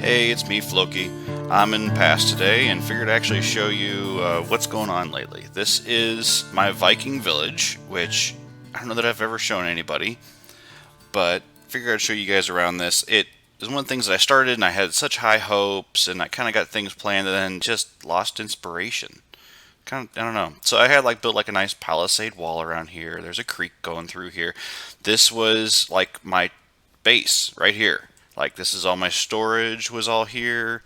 Hey, it's me, Floki. I'm in Pass today and figured I'd actually show you what's going on lately. This is my Viking village, which I don't know that I've ever shown anybody, but figured I'd show you guys around this. It is one of the things that I started and I had such high hopes and I kind of got things planned and then just lost inspiration. Kind of, I don't know. So I had built a nice palisade wall around here. There's a creek going through here. This was like my base right here. Like this is all my storage was all here,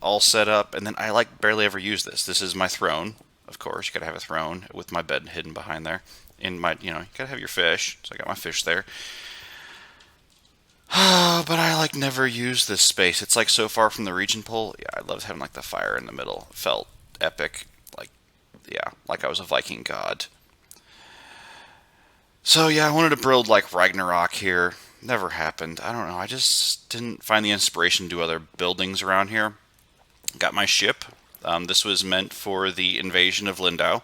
all set up, and then I barely ever use this. This is my throne, of course. You gotta have a throne with my bed hidden behind there. In my, you gotta have your fish. So I got my fish there. But I never use this space. It's so far from the region pole. Yeah, I loved having the fire in the middle. It felt epic. Like yeah, like I was a Viking god. So yeah, I wanted to build Ragnarok here. Never happened. I don't know. I just didn't find the inspiration to do other buildings around here. Got my ship. This was meant for the invasion of Lindau.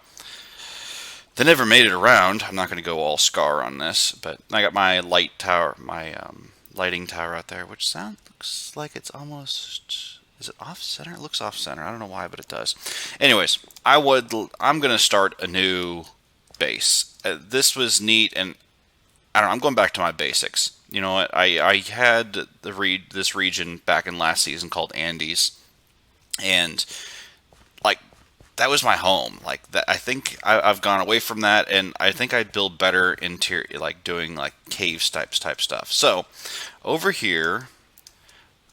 They never made it around. I'm not going to go all Scar on this, but I got my light tower, my lighting tower out there, which looks like it's almost. Is it off center? It looks off center. I don't know why, but it does. Anyways, I'm going to start a new base. This was neat, and I don't know. I'm going back to my basics. You know what? I had this region back in last season called Andes, and like that was my home. Like that, I think I've gone away from that, and I think I build better interior, doing caves type stuff. So over here,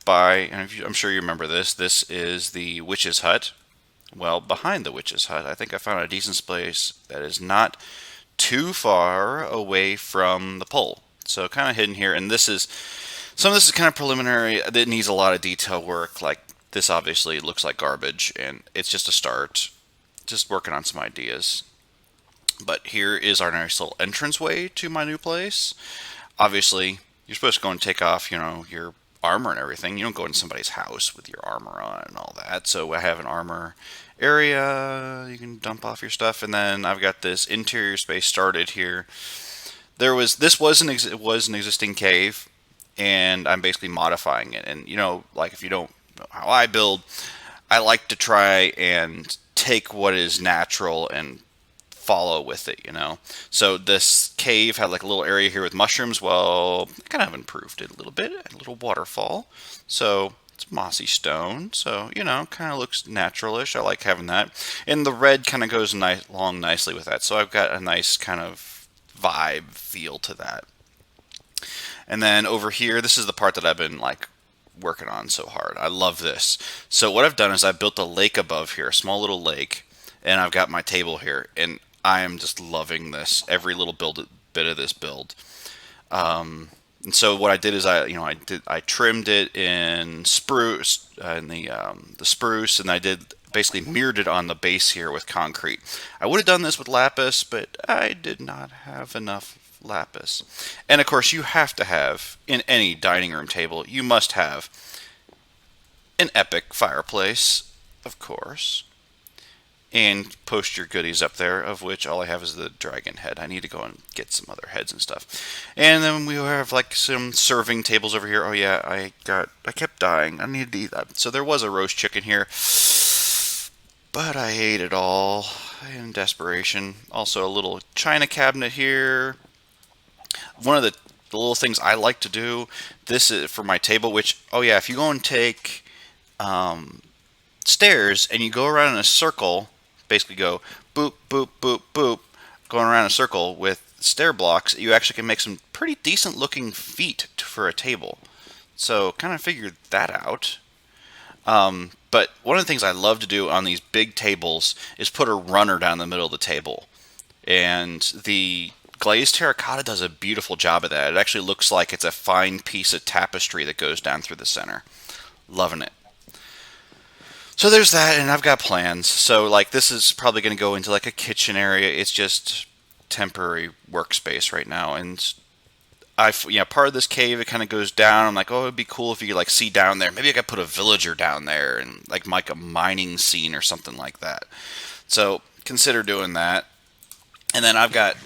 and I'm sure you remember this. This is the witch's hut. Well, behind the witch's hut, I think I found a decent space that is not too far away from the pole. So kind of hidden here, and some of this is kind of preliminary. It needs a lot of detail work. Like this obviously looks like garbage, and it's just a start. Just working on some ideas. But here is our nice little entranceway to my new place. Obviously, you're supposed to go and take off, your armor and everything. You don't go into somebody's house with your armor on and all that. So I have an armor area. You can dump off your stuff, and then I've got this interior space started here. This was it was an existing cave, and I'm basically modifying it. And if you don't know how I build, I like to try and take what is natural and follow with it. So this cave had a little area here with mushrooms. Well, I kind of improved it a little bit, a little waterfall. So it's mossy stone, so kind of looks naturalish. I like having that, and the red kind of goes along nicely with that. So I've got a nice kind of vibe feel to that. And then over here, this is the part that I've been working on so hard. I love this. So what I've done is I built a lake above here, a small little lake, and I've got my table here, and I am just loving this. Every little bit of this build. And so what I did is I trimmed it in spruce in the spruce, and I did basically mirrored it on the base here with concrete. I would have done this with lapis, but I did not have enough lapis. And of course, you have to have in any dining room table, you must have an epic fireplace, of course, and post your goodies up there, of which all I have is the dragon head. I need to go and get some other heads and stuff. And then we have some serving tables over here. Oh yeah, I kept dying. I needed to eat that. So there was a roast chicken here, but I ate it all in desperation. Also a little china cabinet here. One of the little things I like to do, this is for my table, which, oh yeah, if you go and take stairs and you go around in a circle, basically go boop, boop, boop, boop, going around in a circle with stair blocks, you actually can make some pretty decent looking feet for a table. So kind of figured that out. But one of the things I love to do on these big tables is put a runner down the middle of the table. And the glazed terracotta does a beautiful job of that. It actually looks like it's a fine piece of tapestry that goes down through the center. Loving it. So there's that, and I've got plans. So this is probably going to go into a kitchen area. It's just temporary workspace right now, and part of this cave, it kind of goes down. I'm like, oh, it'd be cool if you could see down there. Maybe I could put a villager down there and like a mining scene or something like that. So consider doing that. And then I've got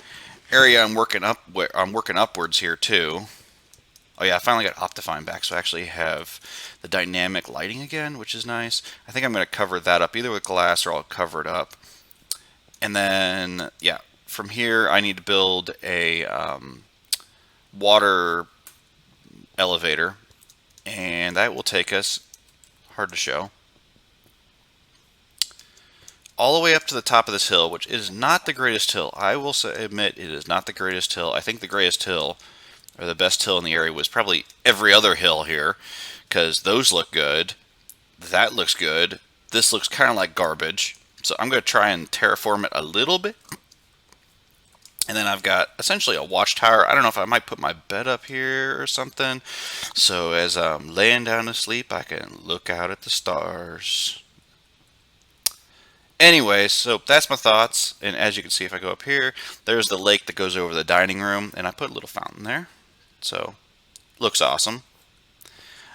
area I'm working upwards here too. Oh yeah, I finally got Optifine back, so I actually have the dynamic lighting again, which is nice. I think I'm going to cover that up either with glass or I'll cover it up. And then, yeah, from here I need to build a water elevator, and that will take us, hard to show, all the way up to the top of this hill, which is not the greatest hill. I will admit it is not the greatest hill. I think the greatest hill, or the best hill in the area, was probably every other hill here, because those look good. That looks good. This looks kind of like garbage. So I'm going to try and terraform it a little bit. And then I've got essentially a watchtower. I don't know if I might put my bed up here or something. So as I'm laying down to sleep, I can look out at the stars. Anyway, so that's my thoughts. And as you can see, if I go up here, there's the lake that goes over the dining room. And I put a little fountain there. So, looks awesome.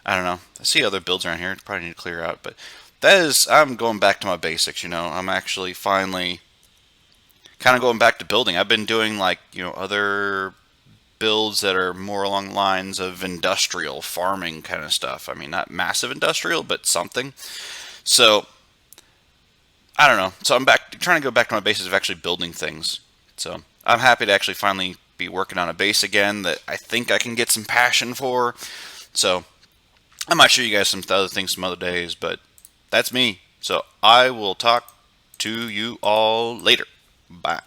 I don't know. I see other builds around here. Probably need to clear out. But that is, I'm going back to my basics, you know. I'm actually finally kind of going back to building. I've been doing like, you know, other builds that are more along the lines of industrial farming kind of stuff. I mean, not massive industrial, but something. So, I don't know. So I'm back trying to go back to my basics of actually building things. So I'm happy to actually finally be working on a base again that I think I can get some passion for. So I might show you guys some other things some other days, but that's me. So I will talk to you all later. Bye.